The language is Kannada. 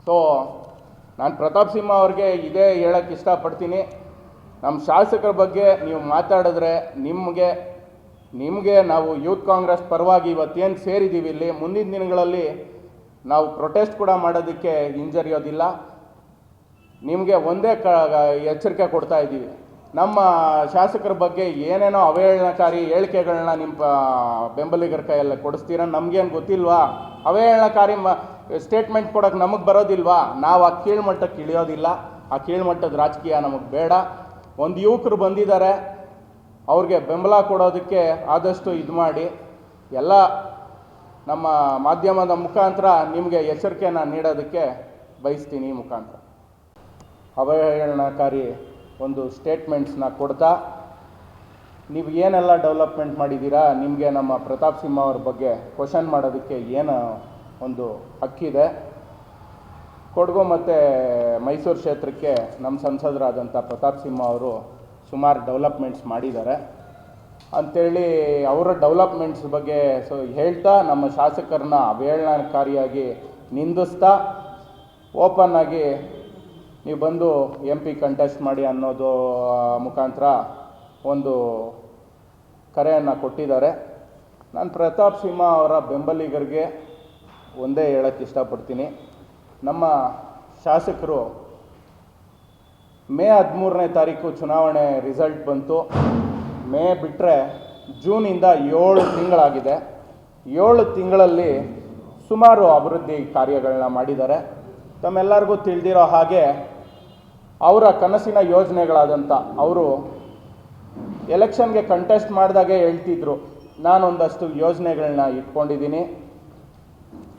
ಸೊ ನಾನು ಪ್ರತಾಪ್ ಸಿಂಹ ಅವ್ರಿಗೆ ಇದೇ ಹೇಳೋಕ್ಕೆ ಇಷ್ಟಪಡ್ತೀನಿ, ನಮ್ಮ ಶಾಸಕರ ಬಗ್ಗೆ ನೀವು ಮಾತಾಡಿದ್ರೆ ನಿಮಗೆ ನಾವು ಯೂತ್ ಕಾಂಗ್ರೆಸ್ ಪರವಾಗಿ ಇವತ್ತೇನು ಸೇರಿದ್ದೀವಿ ಇಲ್ಲಿ, ಮುಂದಿನ ದಿನಗಳಲ್ಲಿ ನಾವು ಪ್ರೊಟೆಸ್ಟ್ ಕೂಡ ಮಾಡೋದಕ್ಕೆ ಹಿಂಜರಿಯೋದಿಲ್ಲ. ನಿಮಗೆ ಒಂದೇ ಎಚ್ಚರಿಕೆ ಕೊಡ್ತಾ ಇದ್ದೀವಿ, ನಮ್ಮ ಶಾಸಕರ ಬಗ್ಗೆ ಏನೇನೋ ಅವಹೇಳನಕಾರಿ ಹೇಳಿಕೆಗಳನ್ನ ನಿಮ್ಮ ಬೆಂಬಲಿಗರ ಕೈಯಲ್ಲ ಕೊಡಿಸ್ತೀರ. ನಮಗೇನು ಗೊತ್ತಿಲ್ವಾ? ಅವಹೇಳನಕಾರಿ ಸ್ಟೇಟ್ಮೆಂಟ್ ಕೊಡೋಕ್ಕೆ ನಮಗೆ ಬರೋದಿಲ್ವಾ? ನಾವು ಆ ಕೀಳ್ಮಟ್ಟಕ್ಕೆ ಇಳಿಯೋದಿಲ್ಲ. ಆ ಕೀಳ್ಮಟ್ಟದ ರಾಜಕೀಯ ನಮಗೆ ಬೇಡ. ಒಂದು ಯುವಕರು ಬಂದಿದ್ದಾರೆ, ಅವ್ರಿಗೆ ಬೆಂಬಲ ಕೊಡೋದಕ್ಕೆ ಆದಷ್ಟು ಇದು ಮಾಡಿ. ಎಲ್ಲ ನಮ್ಮ ಮಾಧ್ಯಮದ ಮುಖಾಂತರ ನಿಮಗೆ ಎಚ್ಚರಿಕೆಯನ್ನು ನೀಡೋದಕ್ಕೆ ಬಯಸ್ತೀನಿ. ಈ ಮುಖಾಂತರ ಅವಹೇಳನಕಾರಿ ಒಂದು ಸ್ಟೇಟ್ಮೆಂಟ್ಸ್ನ ಕೊಡ್ತಾ ನೀವು ಏನೆಲ್ಲ ಡೆವಲಪ್ಮೆಂಟ್ ಮಾಡಿದ್ದೀರಾ, ನಿಮಗೆ ನಮ್ಮ ಪ್ರತಾಪ್ ಸಿಂಹ ಅವ್ರ ಬಗ್ಗೆ ಕ್ವಶನ್ ಮಾಡೋದಕ್ಕೆ ಏನು ಒಂದು ಹಕ್ಕಿದೆ. ಕೊಡಗು ಮತ್ತು ಮೈಸೂರು ಕ್ಷೇತ್ರಕ್ಕೆ ನಮ್ಮ ಸಂಸದರಾದಂಥ ಪ್ರತಾಪ್ ಸಿಂಹ ಅವರು ಸುಮಾರು ಡೆವಲಪ್ಮೆಂಟ್ಸ್ ಮಾಡಿದ್ದಾರೆ ಅಂಥೇಳಿ ಅವರ ಡೆವಲಪ್ಮೆಂಟ್ಸ್ ಬಗ್ಗೆ ಹೇಳ್ತಾ ನಮ್ಮ ಶಾಸಕರನ್ನ ಅವಹೇಳನಕಾರಿಯಾಗಿ ನಿಂದಿಸ್ತಾ ಓಪನ್ನಾಗಿ ನೀವು ಬಂದು MP ಕಂಟೆಸ್ಟ್ ಮಾಡಿ ಅನ್ನೋದು ಮುಖಾಂತರ ಒಂದು ಕರೆಯನ್ನು ಕೊಟ್ಟಿದ್ದಾರೆ. ನಾನು ಪ್ರತಾಪ್ ಸಿಂಹ ಅವರ ಬೆಂಬಲಿಗರಿಗೆ ಒಂದೇ ಹೇಳೋಕ್ಕೆ ಇಷ್ಟಪಡ್ತೀನಿ, ನಮ್ಮ ಶಾಸಕರು ಮೇ 13ನೇ ತಾರೀಕು ಚುನಾವಣೆ ರಿಸಲ್ಟ್ ಬಂತು. ಮೇ ಬಿಟ್ಟರೆ ಜೂನಿಂದ 7 ತಿಂಗಳಾಗಿದೆ. 7 ತಿಂಗಳಲ್ಲಿ ಸುಮಾರು ಅಭಿವೃದ್ಧಿ ಕಾರ್ಯಗಳನ್ನ ಮಾಡಿದ್ದಾರೆ. ತಮ್ಮೆಲ್ಲರಿಗೂ ತಿಳಿದಿರೋ ಹಾಗೆ ಅವರ ಕನಸಿನ ಯೋಜನೆಗಳಾದಂಥ ಅವರು ಎಲೆಕ್ಷನ್ಗೆ ಕಂಟೆಸ್ಟ್ ಮಾಡಿದಾಗೆ ಹೇಳ್ತಿದ್ರು, ನಾನೊಂದಷ್ಟು ಯೋಜನೆಗಳನ್ನ ಇಟ್ಕೊಂಡಿದ್ದೀನಿ,